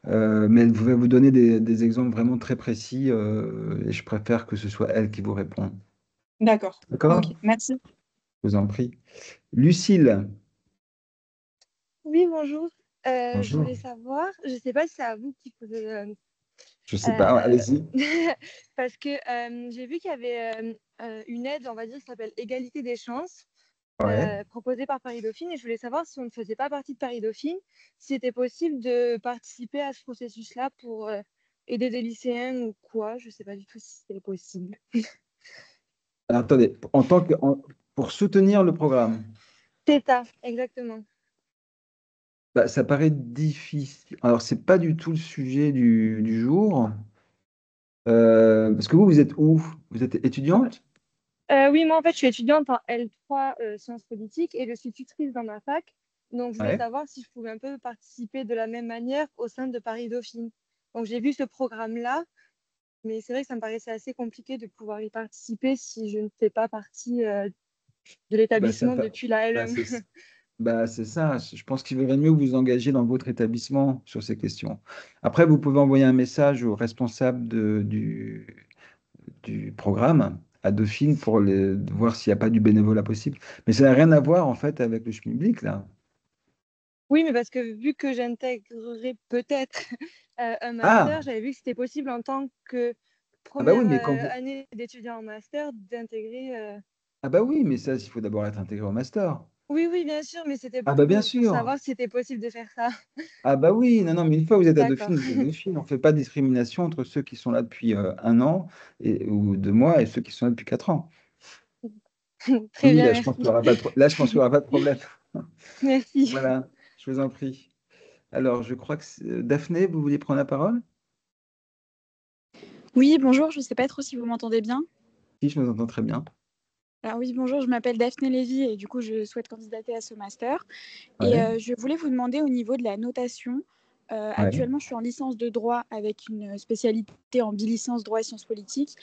mais elle va vous donner des exemples vraiment très précis, et je préfère que ce soit elle qui vous réponde. D'accord. D'accord? Ok, merci. Je vous en prie. Lucille, Oui, bonjour. Je bonjour. voulais savoir, je ne sais pas si c'est à vous qu'il faut Je sais pas, allez-y. parce que j'ai vu qu'il y avait une aide, on va dire, qui s'appelle Égalité des chances, Ouais. proposée par Paris Dauphine, et je voulais savoir si on ne faisait pas partie de Paris Dauphine, si c'était possible de participer à ce processus-là pour aider des lycéens ou quoi. Je ne sais pas du tout si c'était possible. Alors, attendez, pour soutenir le programme, C'est ça, exactement. bah, ça paraît difficile. Alors, c'est pas du tout le sujet du jour. Parce que vous êtes où? Vous êtes étudiante? Oui, moi en fait, je suis étudiante en L3 sciences politiques et je suis tutrice dans ma fac. Donc, je voulais Ouais. savoir si je pouvais un peu participer de la même manière au sein de Paris Dauphine. Donc, j'ai vu ce programme-là, mais c'est vrai que ça me paraissait assez compliqué de pouvoir y participer si je ne fais pas partie de Bah, ça, l'établissement pa- depuis la bah, L1. c'est bah, c'est ça. Je pense qu'il vaudrait mieux que vous engagiez dans votre établissement sur ces questions. Après, vous pouvez envoyer un message au responsable du programme à Dauphine pour voir s'il n'y a pas du bénévolat possible. Mais ça n'a rien à voir en fait avec le schmilblick là. Oui, mais parce que vu que j'intégrerai peut-être un Ah, master, j'avais vu que c'était possible en tant que ah bah oui, première mais année d'étudiant en master d'intégrer. ah bah oui, mais ça, il faut d'abord être intégré au master. Oui, oui, bien sûr, mais c'était Ah bah bien pour sûr. savoir si c'était possible de faire ça. Ah bah oui, non, non, mais une fois que vous êtes à D'accord. Dauphine, vous êtes à Dauphine. On ne fait pas de discrimination entre ceux qui sont là depuis 1 an ou 2 mois et ceux qui sont là depuis 4 ans. Très Oui, bien, là, je pense qu'il y merci. aura pas de, là, je pense qu'il y aura pas de problème. Merci. Voilà, je vous en prie. Alors, je crois que Daphné, vous vouliez prendre la parole? Oui, bonjour, je ne sais pas trop si vous m'entendez bien. Si, je vous entends très bien. Alors oui, bonjour, je m'appelle Daphné Lévy et du coup, je souhaite candidater à ce master. Et Ouais, je voulais vous demander au niveau de la notation. ouais, Actuellement, je suis en licence de droit avec une spécialité en bilicence droit et sciences politiques.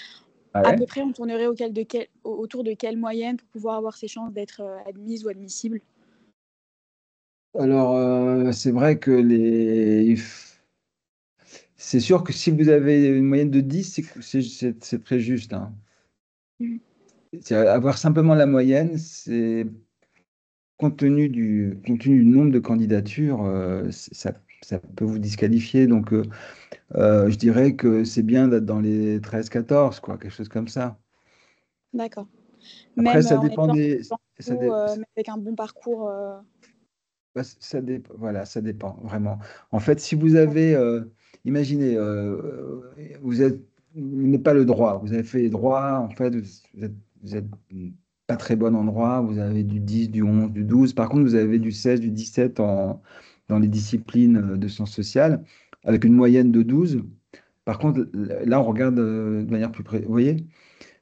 À ouais. peu près, on tournerait autour de quelle moyenne pour pouvoir avoir ses chances d'être admise ou admissible? Alors, c'est vrai que c'est sûr que si vous avez une moyenne de 10, c'est très juste, hein. Mhm. Avoir simplement la moyenne, c'est compte tenu du nombre de candidatures, ça peut vous disqualifier. Donc, je dirais que c'est bien d'être dans les 13-14, quoi, quelque chose comme ça. D'accord. Après, Même ça en dépend étant des. Ça, beau, dé- même avec un bon parcours. voilà, ça dépend vraiment. En fait, si vous avez, imaginez, vous n'avez pas le droit, vous avez fait droit, en fait, vous êtes pas très bon en droit, vous avez du 10, du 11, du 12. Par contre, vous avez du 16, du 17 dans les disciplines de sciences sociales, avec une moyenne de 12. Par contre, là, on regarde de manière plus précise. Vous voyez,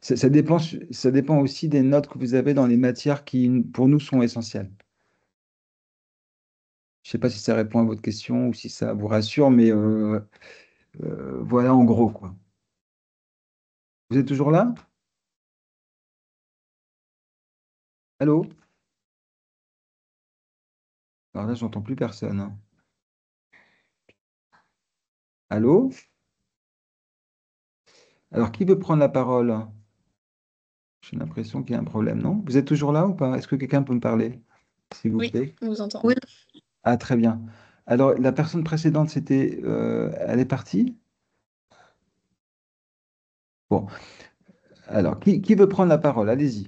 ça dépend aussi des notes que vous avez dans les matières qui, pour nous, sont essentielles. Je ne sais pas si ça répond à votre question ou si ça vous rassure, mais voilà en gros, quoi. Vous êtes toujours là? Allô? Alors là, j'entends plus personne, hein. Allô? Alors, qui veut prendre la parole? J'ai l'impression qu'il y a un problème, non? Vous êtes toujours là ou pas? Est-ce que quelqu'un peut me parler, s'il vous Oui, plaît? on vous entend. Oui, Ah, très bien. Alors, la personne précédente, elle est partie? Bon, alors, qui veut prendre la parole? Allez-y.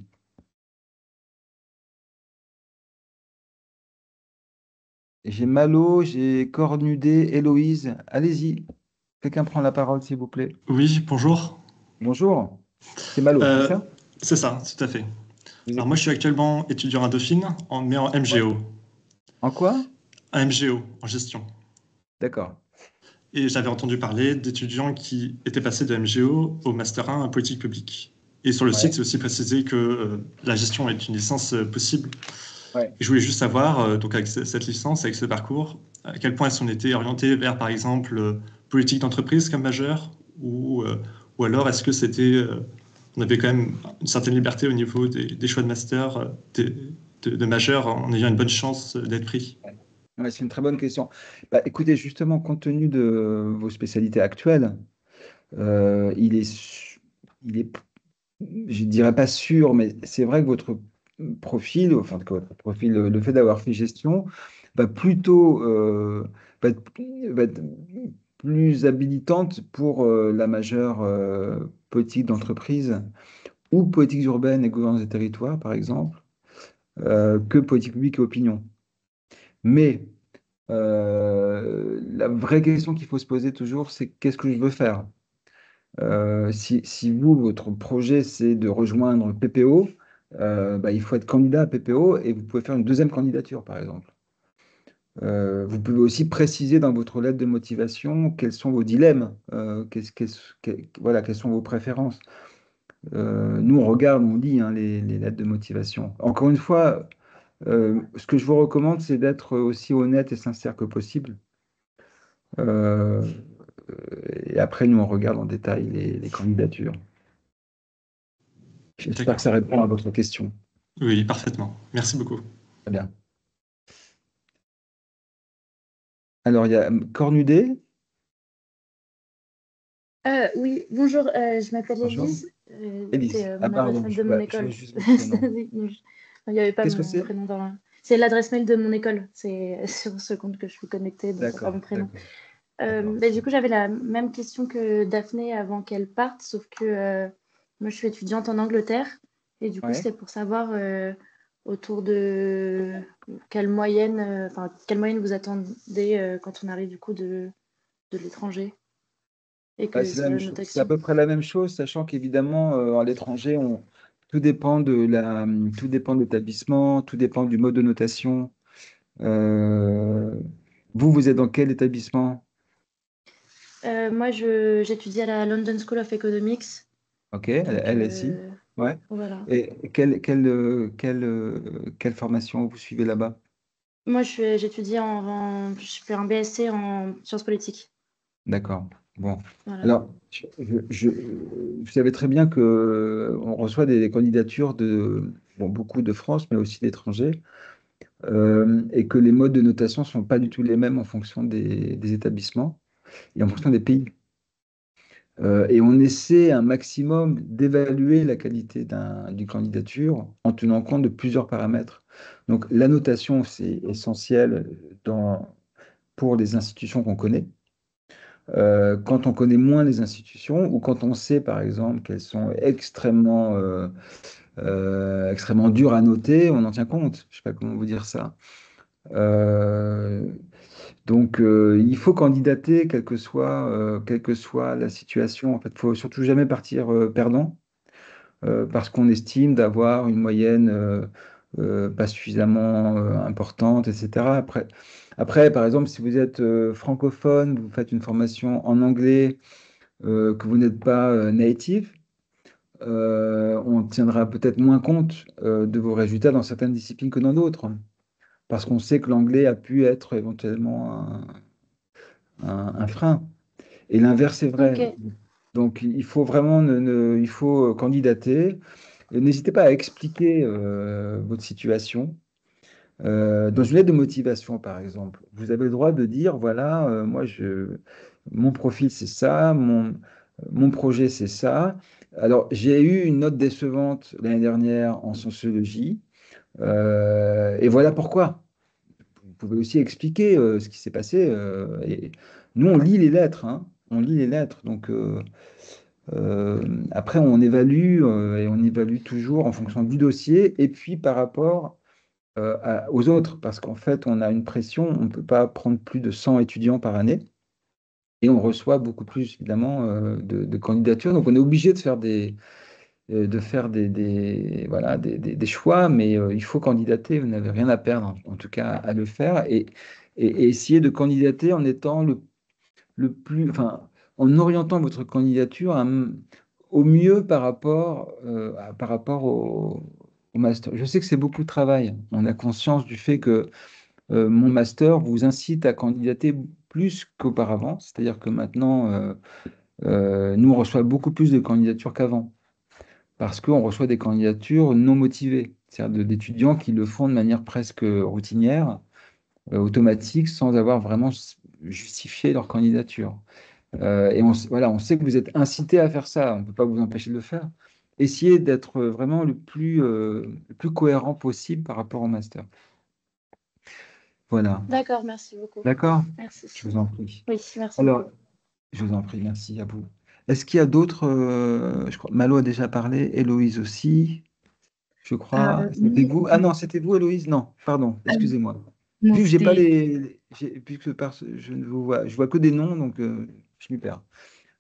J'ai Malo, j'ai Cornudet, Héloïse. Allez-y. Quelqu'un prend la parole, s'il vous plaît. Oui, bonjour. Bonjour. C'est Malo, c'est Euh, ça? c'est ça, tout à fait. Je vous Alors moi, je écoute. suis actuellement étudiant à Dauphine, mais en Ouais. MGO. En quoi? En MGO, en gestion. D'accord. et j'avais entendu parler d'étudiants qui étaient passés de MGO au Master 1 en politique publique. Et sur le site, Ouais. c'est aussi précisé que la gestion est une licence possible. Ouais. Et je voulais juste savoir, donc avec cette licence, avec ce parcours, à quel point est-ce qu'on était orienté vers, par exemple, politique d'entreprise comme majeur, ou alors est-ce que on avait quand même une certaine liberté au niveau des choix de master, de majeur, en ayant une bonne chance d'être pris. Ouais, c'est une très bonne question. Bah, écoutez, justement, compte tenu de vos spécialités actuelles, il est, je dirais pas sûr, mais c'est vrai que votre profil, enfin, que votre profil, le fait d'avoir fait gestion, va plutôt va être plus habilitante pour la majeure politique d'entreprise ou politique urbaine et gouvernance des territoires, par exemple, que politique publique et opinion. Mais la vraie question qu'il faut se poser toujours, c'est qu'est-ce que je veux faire? Si vous, votre projet, c'est de rejoindre PPO, bah, il faut être candidat à PPO et vous pouvez faire une deuxième candidature, par exemple. Vous pouvez aussi préciser dans votre lettre de motivation quels sont vos dilemmes, voilà, quelles sont vos préférences. Nous, on regarde, on lit hein, les lettres de motivation. Encore une fois, ce que je vous recommande, c'est d'être aussi honnête et sincère que possible. Euh, et après, nous, on regarde en détail les candidatures. J'espère que ça répond à votre question. Oui, parfaitement. Merci beaucoup. Très bien. Alors, il y a Cornudet. Oui, bonjour, je m'appelle Bonjour. Élise. Élise. C'est Ah, mon pardon, adresse mail de mon je école. veux juste votre prénom. Il n'y avait pas Qu'est-ce que mon c'est? prénom dans la... C'est l'adresse mail de mon école. C'est sur ce compte que je suis connectée, donc il n'y a pas D'accord, mon prénom. d'accord. Bah, du coup, j'avais la même question que Daphné avant qu'elle parte, sauf que moi, je suis étudiante en Angleterre. Et du coup, Ouais. c'était pour savoir autour de quelle moyenne vous attendez quand on arrive du coup de l'étranger. Et Bah, que c'est sur la la même chose. C'est à notation. peu près la même chose, sachant qu'évidemment, à l'étranger, tout dépend tout dépend de l'établissement, tout dépend du mode de notation. Euh, vous êtes dans quel établissement? Moi, j'étudie à la London School of Economics. Ok, Donc, LSI. Ouais. voilà. Et quelle formation vous suivez là-bas? Moi, j'étudie je fais un BSc en sciences politiques. D'accord. Bon. Voilà. Alors, vous savez très bien que on reçoit des candidatures de beaucoup de France, mais aussi d'étrangers, et que les modes de notation ne sont pas du tout les mêmes en fonction des établissements et en fonction des pays. Et on essaie un maximum d'évaluer la qualité d'une candidature en tenant compte de plusieurs paramètres. Donc, la notation, c'est essentiel pour les institutions qu'on connaît. Quand on connaît moins les institutions ou quand on sait, par exemple, qu'elles sont extrêmement dures à noter, on en tient compte. Je ne sais pas comment vous dire ça. Euh, donc, il faut candidater, quelle que soit la situation. En fait, il faut surtout jamais partir perdant parce qu'on estime d'avoir une moyenne pas suffisamment importante, etc. Après, par exemple, si vous êtes francophone, vous faites une formation en anglais, que vous n'êtes pas native, on tiendra peut-être moins compte de vos résultats dans certaines disciplines que dans d'autres, parce qu'on sait que l'anglais a pu être éventuellement un frein. Et l'inverse est vrai. Ok. Donc, il faut vraiment il faut candidater. Et n'hésitez pas à expliquer votre situation. Dans une lettre de motivation, par exemple, vous avez le droit de dire, voilà, mon profil, c'est ça, mon projet, c'est ça. Alors, j'ai eu une note décevante l'année dernière en sociologie, et voilà pourquoi. Vous pouvez aussi expliquer ce qui s'est passé. Et nous, on lit les lettres, hein, on lit les lettres. Donc, après, on évalue et on évalue toujours en fonction du dossier et puis par rapport aux autres, parce qu'en fait, on a une pression, on ne peut pas prendre plus de 100 étudiants par année et on reçoit beaucoup plus, évidemment, de candidatures. Donc, on est obligé voilà, des choix, mais il faut candidater, vous n'avez rien à perdre, en tout cas, à le faire et essayer de candidater en étant en orientant votre candidature au mieux par rapport au master. Je sais que c'est beaucoup de travail. On a conscience du fait que mon master vous incite à candidater plus qu'auparavant. C'est-à-dire que maintenant, nous, on reçoit beaucoup plus de candidatures qu'avant. Parce qu'on reçoit des candidatures non motivées, c'est-à-dire d'étudiants qui le font de manière presque routinière, automatique, sans avoir vraiment justifié leur candidature. Et voilà, on sait que vous êtes incité à faire ça, on ne peut pas vous empêcher de le faire. Essayez d'être vraiment le plus cohérent possible par rapport au master. Voilà. D'accord, merci beaucoup. D'accord? Merci. Je vous en prie. Oui, merci Alors, beaucoup. je vous en prie, merci à vous. Est-ce qu'il y a d'autres, je crois, Malo a déjà parlé, Héloïse aussi, je crois. C'était vous? Ah non, c'était vous, Héloïse? Non, pardon, excusez-moi. Non, Vu que j'ai pas c'était. puisque je ne vous vois, je vois que des noms, donc je m'y perds.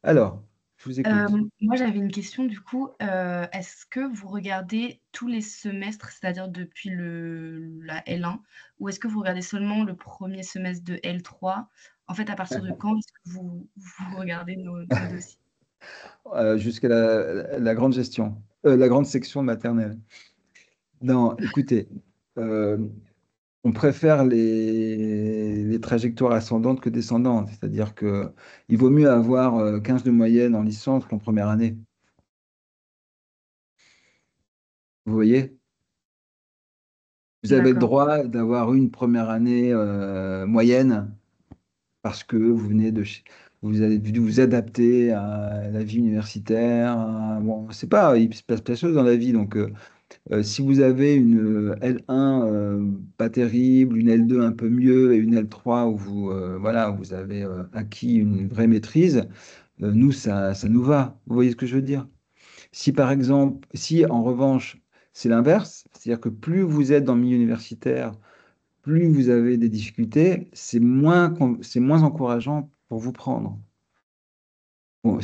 Alors, je vous écoute. Moi, j'avais une question du coup. Est-ce que vous regardez tous les semestres, c'est-à-dire depuis la L1, ou est-ce que vous regardez seulement le premier semestre de L3? En fait, à partir de quand est-ce que vous regardez nos dossiers? Jusqu'à la grande gestion, la grande section maternelle. Non, écoutez, euh, on préfère les trajectoires ascendantes que descendantes. C'est-à-dire que il vaut mieux avoir 15 de moyenne en licence qu'en première année. Vous voyez? Vous avez le D'accord. droit d'avoir une première année moyenne parce que vous venez vous avez dû vous adapter à la vie universitaire. Bon, c'est pas, il se passe plein de choses dans la vie. Donc, si vous avez une L1 pas terrible, une L2 un peu mieux et une L3 où voilà, vous avez acquis une vraie maîtrise, nous, ça nous va. Vous voyez ce que je veux dire? Si par exemple, si en revanche, c'est l'inverse, c'est-à-dire que plus vous êtes dans le milieu universitaire, plus vous avez des difficultés, c'est moins encourageant pour vous prendre. Bon,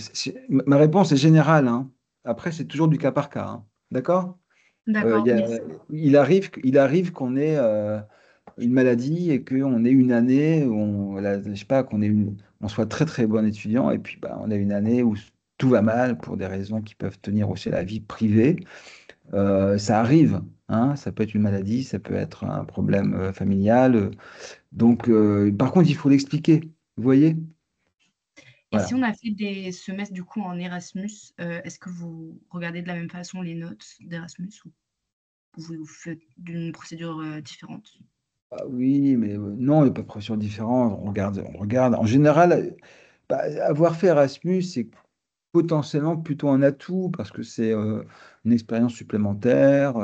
ma réponse est générale, hein. Après, c'est toujours du cas par cas, hein. D'accord? Euh, il D'accord. y Mais a- il arrive qu'on ait une maladie et qu'on ait une année où je sais pas, on soit très très bon étudiant et puis bah, on a une année où tout va mal pour des raisons qui peuvent tenir aussi à la vie privée. Ça arrive, hein, ça peut être une maladie, ça peut être un problème familial. Donc, par contre, il faut l'expliquer. Vous voyez? et Voilà. si on a fait des semestres du coup en Erasmus, est-ce que vous regardez de la même façon les notes d'Erasmus ou vous faites d'une procédure différente? Ah oui, mais non, il n'y a pas de pression différente. On regarde. En général, bah, avoir fait Erasmus, c'est potentiellement plutôt un atout parce que c'est une expérience supplémentaire.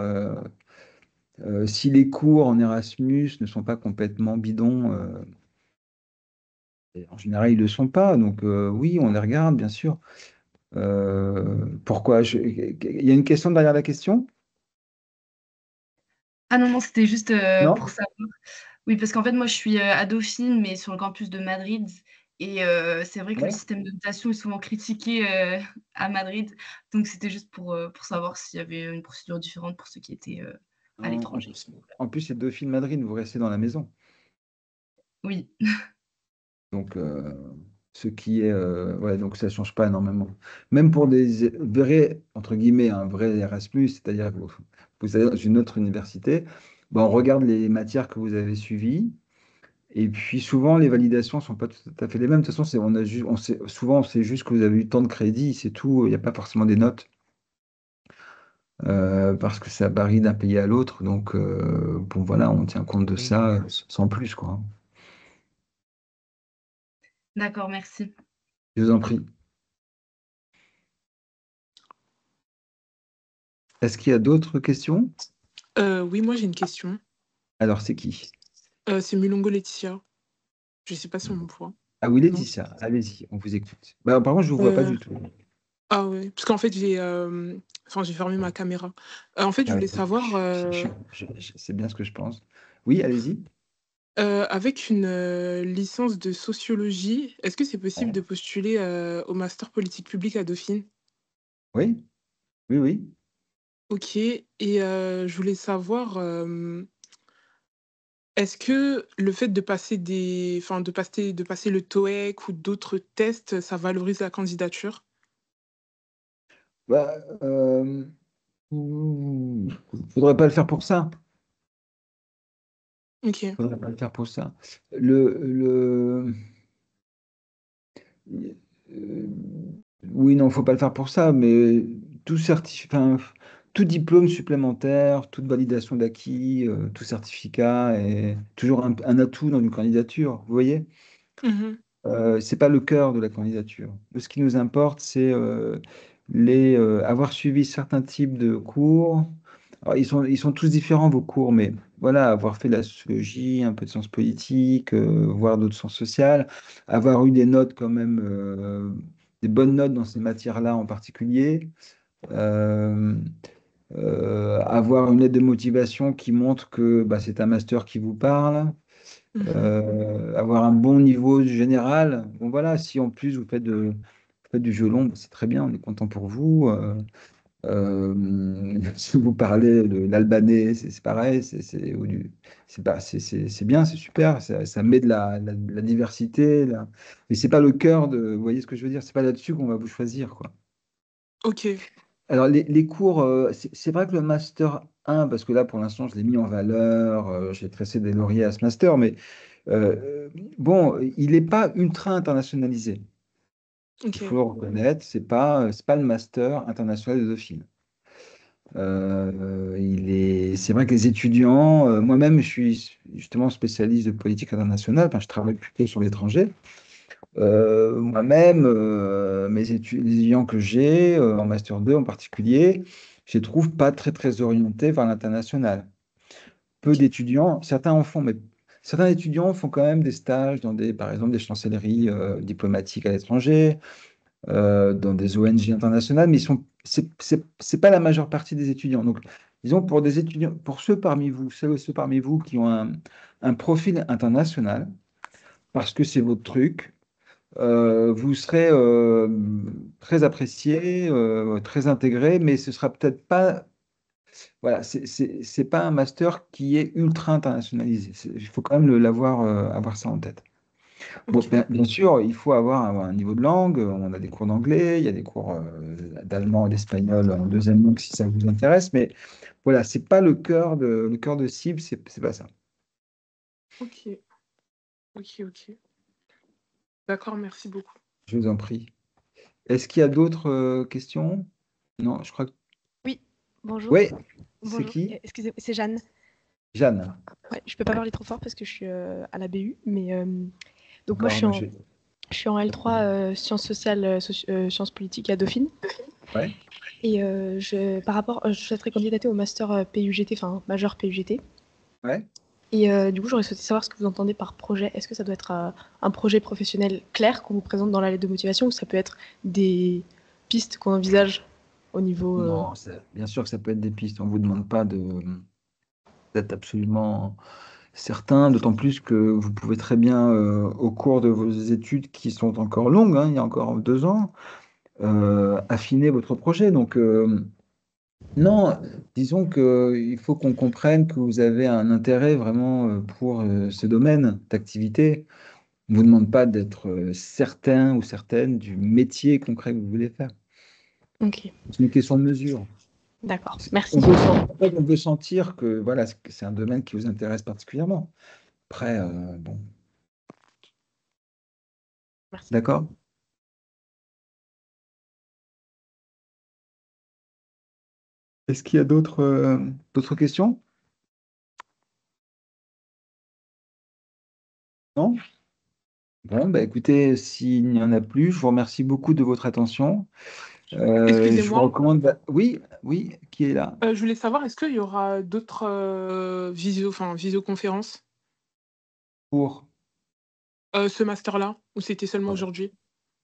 Si les cours en Erasmus ne sont pas complètement bidons, et en général, ils ne le sont pas. Donc oui, on les regarde, bien sûr. Pourquoi? Il y a une question derrière la question? Ah non, non, c'était juste pour Non? savoir. Oui, parce qu'en fait, moi, je suis à Dauphine, mais sur le campus de Madrid. Et c'est vrai que le Ouais. système de notation est souvent critiqué à Madrid. Donc, c'était juste pour savoir s'il y avait une procédure différente pour ceux qui étaient à Non, l'étranger. en plus, c'est Dauphine Madrid, vous restez dans la maison. Oui, Donc, ce qui est, ouais, donc ça ne change pas énormément. Même pour des vrais, entre guillemets, un vrai Erasmus, c'est-à-dire que vous allez dans une autre université, ben, on regarde les matières que vous avez suivies. Et puis souvent, les validations ne sont pas tout à fait les mêmes. De toute façon, souvent, on sait juste que vous avez eu tant de crédits, c'est tout. Il n'y a pas forcément des notes parce que ça varie d'un pays à l'autre. Donc, bon, voilà, on tient compte de ça sans plus, quoi. d'accord, merci. Je vous en prie. Est-ce qu'il y a d'autres questions? Oui, moi j'ai une question. Alors, c'est qui? C'est Mulongo Laetitia. Je sais pas si on me voit. Ah oui, Non? Laetitia, allez-y, on vous écoute. Bah, par contre, je ne vous vois pas Euh, du tout. Ah ouais, parce qu'en fait j'ai fermé ma caméra. En fait, je Ah, voulais savoir, c'est bien ce que je pense. Oui, allez-y. avec une licence de sociologie, est-ce que c'est possible Ouais. de postuler au master politique publique à Dauphine? Oui, oui, oui. Ok, et je voulais savoir Est-ce que le fait de passer de passer le TOEIC ou d'autres tests, ça valorise la candidature? Bah, faudrait pas le faire pour ça. OK. Faudrait pas le faire pour ça. Le, euh, oui, non, faut pas le faire pour ça, mais enfin, tout diplôme supplémentaire, toute validation d'acquis, tout certificat est toujours un atout dans une candidature. Vous voyez? Mmh. C'est pas le cœur de la candidature. Ce qui nous importe, c'est avoir suivi certains types de cours. Alors, ils sont tous différents, vos cours, mais voilà, avoir fait de la sociologie, un peu de sciences politiques, voire d'autres sciences sociales, avoir eu des notes quand même, des bonnes notes dans ces matières-là en particulier, euh, avoir une lettre de motivation qui montre que bah, c'est un master qui vous parle, Mmh. avoir un bon niveau général. Bon, voilà, si en plus vous faites du violon, bah, c'est très bien, on est content pour vous. Si vous parlez de l'albanais, c'est pareil, c'est bien, c'est super, ça met de la diversité, mais c'est pas le cœur de, vous voyez ce que je veux dire, c'est pas là-dessus qu'on va vous choisir, quoi. OK. Alors, les cours, c'est vrai que le Master 1, parce que là, pour l'instant, je l'ai mis en valeur, j'ai tressé des lauriers à ce Master, mais bon, il n'est pas ultra internationalisé. Il faut OK. le reconnaître, c'est pas le Master international de Dauphine. C'est vrai que les étudiants, moi-même, je suis justement spécialiste de politique internationale, enfin, je travaille plutôt sur l'étranger. Moi-même, les étudiants que j'ai, en Master 2 en particulier, je les trouve pas très, très orientés vers l'international. Peu OK. d'étudiants, certains en font, mais certains étudiants font quand même des stages dans par exemple, des chancelleries diplomatiques à l'étranger, dans des ONG internationales, mais c'est pas la majeure partie des étudiants. Donc, disons, pour des étudiants, pour ceux parmi vous, ceux parmi vous qui ont un profil international, parce que c'est votre truc, vous serez très apprécié, très intégré, mais ce sera peut-être pas, voilà, c'est pas un master qui est ultra internationalisé. Il faut quand même l'avoir, avoir ça en tête. Bon, OK. bien sûr, il faut avoir un niveau de langue. On a des cours d'anglais, il y a des cours d'allemand et d'espagnol en deuxième langue si ça vous intéresse, mais voilà, c'est pas le cœur de cible, c'est pas ça. OK. OK, OK. D'accord, merci beaucoup. Je vous en prie. Est-ce qu'il y a d'autres questions? Non, je crois que. Oui, bonjour. Oui, c'est Bonjour. qui? Excusez-moi, c'est Jeanne. Jeanne. Ouais, je peux pas parler trop fort parce que je suis à la BU, mais donc moi D'accord, je suis en L3 sciences sociales, sciences politiques à Dauphine. ouais. Et je souhaiterais candidater au master PUGT, enfin majeur PUGT. Ouais. Et du coup, j'aurais souhaité savoir ce que vous entendez par projet. Est-ce que ça doit être un projet professionnel clair qu'on vous présente dans la lettre de motivation ou ça peut être des pistes qu'on envisage au niveau. Non, bien sûr que ça peut être des pistes. On ne vous demande pas d'être absolument certain, d'autant plus que vous pouvez très bien, au cours de vos études qui sont encore longues, hein, il y a encore 2 ans, affiner votre projet. Donc, non, disons qu'il faut qu'on comprenne que vous avez un intérêt vraiment pour ce domaine d'activité. On ne vous demande pas d'être certain ou certaine du métier concret que vous voulez faire. Ok, C'est une question de mesure. d'accord, merci. On peut sentir que voilà, c'est un domaine qui vous intéresse particulièrement. Après, bon, Merci. d'accord? Est-ce qu'il y a d'autres questions? Non? Bon, bah écoutez, s'il n'y en a plus, je vous remercie beaucoup de votre attention. Je vous Excusez-moi, recommande. Oui, oui, qui est là? je voulais savoir, est-ce qu'il y aura d'autres visioconférences Pour. ce master-là, ou c'était seulement Ouais. aujourd'hui?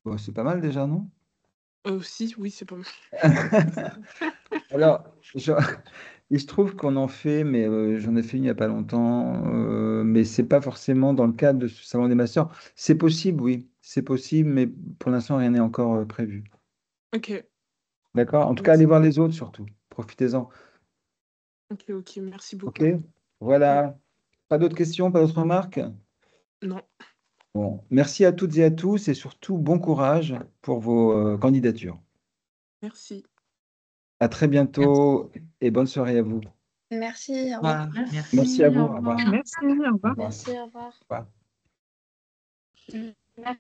Bon, c'est pas mal déjà, non? Si, oui, c'est pas mal. Alors, il se trouve qu'on en fait, mais j'en ai fait une il n'y a pas longtemps, mais c'est pas forcément dans le cadre de ce salon des masters. C'est possible, oui, c'est possible, mais pour l'instant, rien n'est encore prévu. Ok, D'accord? En tout cas, allez merci. voir les autres surtout. Profitez-en. Ok, ok, merci OK? beaucoup. Ouais. Voilà. Pas d'autres questions, pas d'autres remarques? Non. Bon, merci à toutes et à tous et surtout bon courage pour vos candidatures. Merci. À très bientôt et bonne soirée à vous. Merci, au Au revoir. revoir. Merci à vous. au Au revoir. revoir. Merci, au revoir. Au revoir. Merci, au revoir. Au revoir. Merci.